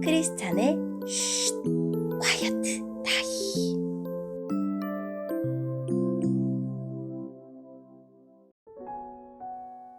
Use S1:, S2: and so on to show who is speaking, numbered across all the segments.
S1: 크리스찬의 쉿, 콰이어트 타임.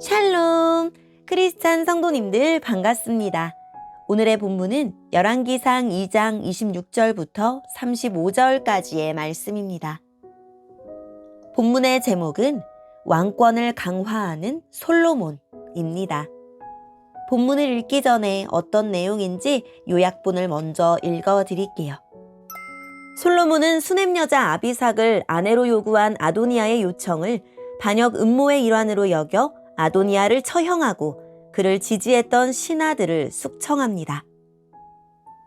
S1: 샬롬, 크리스찬 성도님들 반갑습니다. 오늘의 본문은 열왕기상 2장 26절부터 35절까지의 말씀입니다. 본문의 제목은 왕권을 강화하는 솔로몬입니다. 본문을 읽기 전에 어떤 내용인지 요약본을 먼저 읽어드릴게요. 솔로몬은 수넴 여자 아비삭을 아내로 요구한 아도니아의 요청을 반역 음모의 일환으로 여겨 아도니아를 처형하고 그를 지지했던 신하들을 숙청합니다.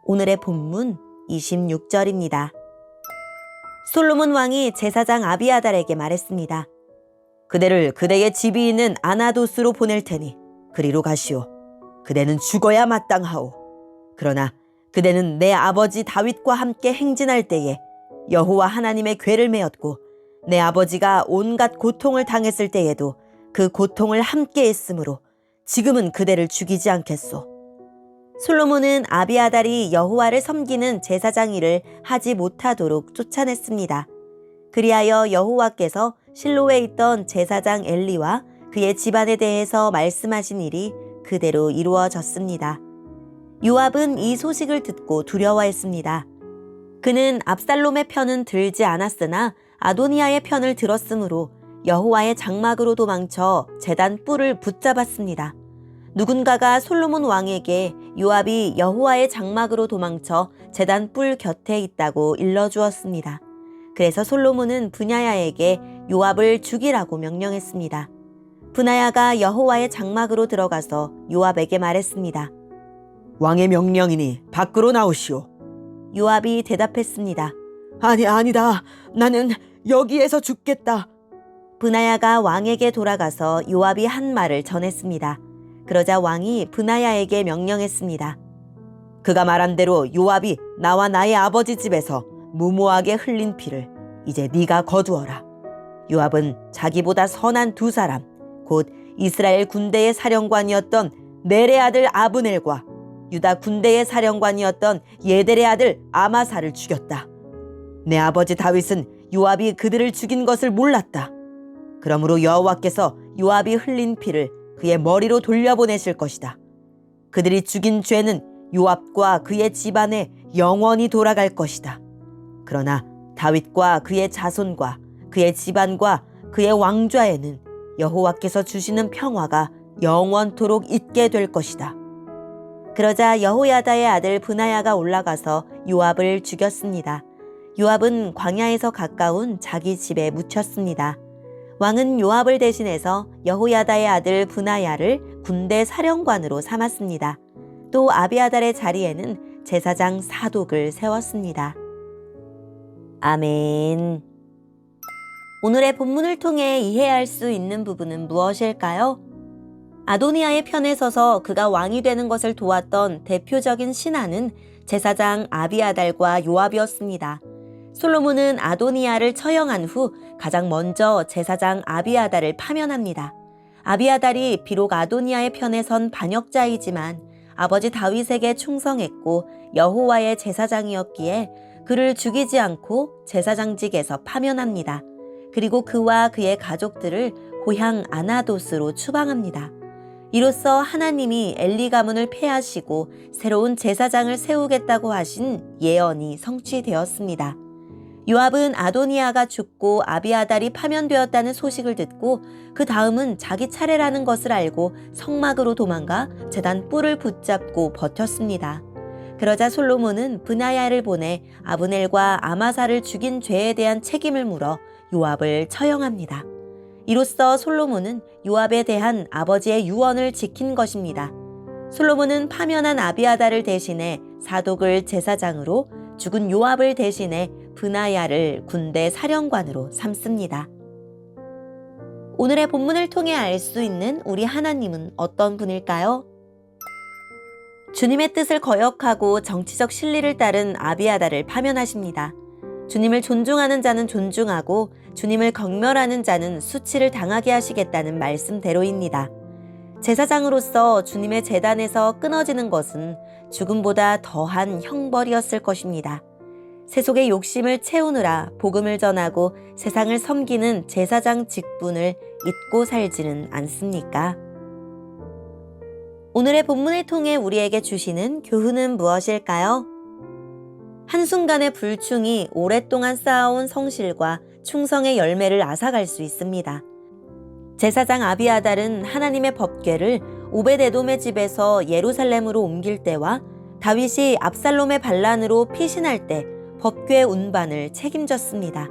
S1: 오늘의 본문 26절입니다. 솔로몬 왕이 제사장 아비아달에게 말했습니다. 그대를 그대의 집이 있는 아나도스로 보낼 테니 그리로 가시오. 그대는 죽어야 마땅하오. 그러나 그대는 내 아버지 다윗과 함께 행진할 때에 여호와 하나님의 궤를 메었고 내 아버지가 온갖 고통을 당했을 때에도 그 고통을 함께 했으므로 지금은 그대를 죽이지 않겠소. 솔로몬은 아비아달이 여호와를 섬기는 제사장 일을 하지 못하도록 쫓아냈습니다. 그리하여 여호와께서 실로에 있던 제사장 엘리와 그의 집안에 대해서 말씀하신 일이 그대로 이루어졌습니다. 요압은 이 소식을 듣고 두려워했습니다. 그는 압살롬의 편은 들지 않았으나 아도니아의 편을 들었으므로 여호와의 장막으로 도망쳐 제단 뿔을 붙잡았습니다. 누군가가 솔로몬 왕에게 요압이 여호와의 장막으로 도망쳐 제단 뿔 곁에 있다고 일러주었습니다. 그래서 솔로몬은 브냐야에게 요압을 죽이라고 명령했습니다. 브나야가 여호와의 장막으로 들어가서 요압에게 말했습니다.
S2: 왕의 명령이니 밖으로 나오시오.
S1: 요압이 대답했습니다.
S2: 아니다. 나는 여기에서 죽겠다.
S1: 브나야가 왕에게 돌아가서 요압이 한 말을 전했습니다. 그러자 왕이 브나야에게 명령했습니다.
S2: 그가 말한 대로 요압이 나와 나의 아버지 집에서 무모하게 흘린 피를 이제 네가 거두어라. 요압은 자기보다 선한 두 사람, 곧 이스라엘 군대의 사령관이었던 넬의 아들 아브넬과 유다 군대의 사령관이었던 예델의 아들 아마사를 죽였다. 내 아버지 다윗은 요압이 그들을 죽인 것을 몰랐다. 그러므로 여호와께서 요압이 흘린 피를 그의 머리로 돌려보내실 것이다. 그들이 죽인 죄는 요압과 그의 집안에 영원히 돌아갈 것이다. 그러나 다윗과 그의 자손과 그의 집안과 그의 왕좌에는 여호와께서 주시는 평화가 영원토록 있게 될 것이다. 그러자 여호야다의 아들 브나야가 올라가서 요압을 죽였습니다. 요압은 광야에서 가까운 자기 집에 묻혔습니다. 왕은 요압을 대신해서 여호야다의 아들 브나야를 군대 사령관으로 삼았습니다. 또 아비아달의 자리에는 제사장 사독을 세웠습니다. 아멘. 오늘의 본문을 통해 이해할 수 있는 부분은 무엇일까요? 아도니아의 편에 서서 그가 왕이 되는 것을 도왔던 대표적인 신하는 제사장 아비아달과 요압이었습니다. 솔로몬은 아도니아를 처형한 후 가장 먼저 제사장 아비아달을 파면합니다. 아비아달이 비록 아도니아의 편에 선 반역자이지만 아버지 다윗에게 충성했고 여호와의 제사장이었기에 그를 죽이지 않고 제사장직에서 파면합니다. 그리고 그와 그의 가족들을 고향 아나도스로 추방합니다. 이로써 하나님이 엘리 가문을 폐하시고 새로운 제사장을 세우겠다고 하신 예언이 성취되었습니다. 요압은 아도니아가 죽고 아비아달이 파면되었다는 소식을 듣고 그 다음은 자기 차례라는 것을 알고 성막으로 도망가 제단 뿔을 붙잡고 버텼습니다. 그러자 솔로몬은 브나야를 보내 아브넬과 아마사를 죽인 죄에 대한 책임을 물어 요압을 처형합니다. 이로써 솔로몬은 요압에 대한 아버지의 유언을 지킨 것입니다. 솔로몬은 파면한 아비아달을 대신해 사독을 제사장으로, 죽은 요압을 대신해 브나야를 군대 사령관으로 삼습니다. 오늘의 본문을 통해 알 수 있는 우리 하나님은 어떤 분일까요? 주님의 뜻을 거역하고 정치적 실리를 따른 아비아달을 파면하십니다. 주님을 존중하는 자는 존중하고 주님을 경멸하는 자는 수치를 당하게 하시겠다는 말씀대로입니다. 제사장으로서 주님의 제단에서 끊어지는 것은 죽음보다 더한 형벌이었을 것입니다. 세속의 욕심을 채우느라 복음을 전하고 세상을 섬기는 제사장 직분을 잊고 살지는 않습니까? 오늘의 본문을 통해 우리에게 주시는 교훈은 무엇일까요? 한순간의 불충이 오랫동안 쌓아온 성실과 충성의 열매를 앗아갈 수 있습니다. 제사장 아비아달은 하나님의 법궤를 오벳에돔의 집에서 예루살렘으로 옮길 때와 다윗이 압살롬의 반란으로 피신할 때 법궤 운반을 책임졌습니다.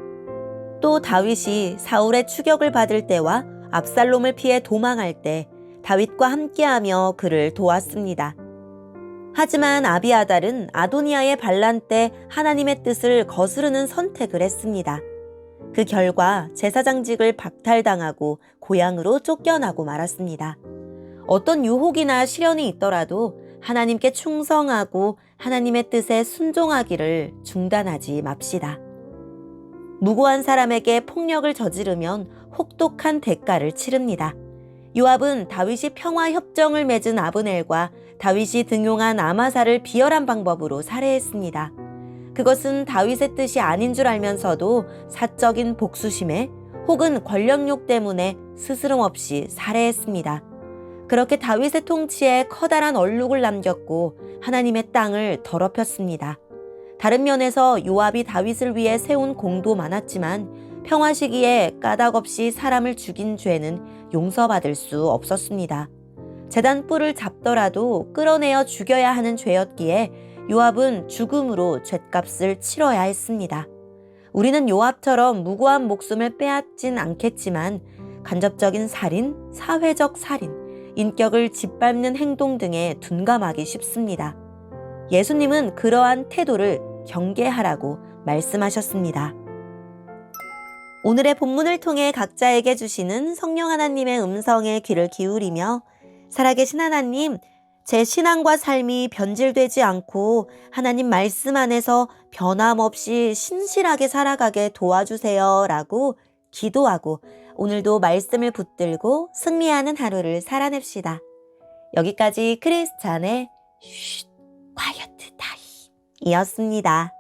S2: 또 다윗이 사울의 추격을 받을 때와 압살롬을 피해 도망할 때 다윗과 함께하며 그를 도왔습니다. 하지만 아비아달은 아도니아의 반란 때 하나님의 뜻을 거스르는 선택을 했습니다. 그 결과 제사장직을 박탈당하고 고향으로 쫓겨나고 말았습니다. 어떤 유혹이나 시련이 있더라도 하나님께 충성하고 하나님의 뜻에 순종하기를 중단하지 맙시다. 무고한 사람에게 폭력을 저지르면 혹독한 대가를 치릅니다. 요압은 다윗이 평화 협정을 맺은 아브넬과 다윗이 등용한 아마사를 비열한 방법으로 살해했습니다. 그것은 다윗의 뜻이 아닌 줄 알면서도 사적인 복수심에 혹은 권력욕 때문에 스스럼 없이 살해했습니다. 그렇게 다윗의 통치에 커다란 얼룩을 남겼고 하나님의 땅을 더럽혔습니다. 다른 면에서 요압이 다윗을 위해 세운 공도 많았지만 평화 시기에 까닭 없이 사람을 죽인 죄는 용서받을 수 없었습니다. 제단 뿔을 잡더라도 끌어내어 죽여야 하는 죄였기에 요압은 죽음으로 죗값을 치러야 했습니다. 우리는 요압처럼 무고한 목숨을 빼앗진 않겠지만 간접적인 살인, 사회적 살인, 인격을 짓밟는 행동 등에 둔감하기 쉽습니다. 예수님은 그러한 태도를 경계하라고 말씀하셨습니다. 오늘의 본문을 통해 각자에게 주시는 성령 하나님의 음성에 귀를 기울이며 살아계신 하나님, 제 신앙과 삶이 변질되지 않고 하나님 말씀 안에서 변함없이 신실하게 살아가게 도와주세요 라고 기도하고 오늘도 말씀을 붙들고 승리하는 하루를 살아냅시다. 여기까지 크리스찬의 쉿, 콰이어트 타임 이었습니다.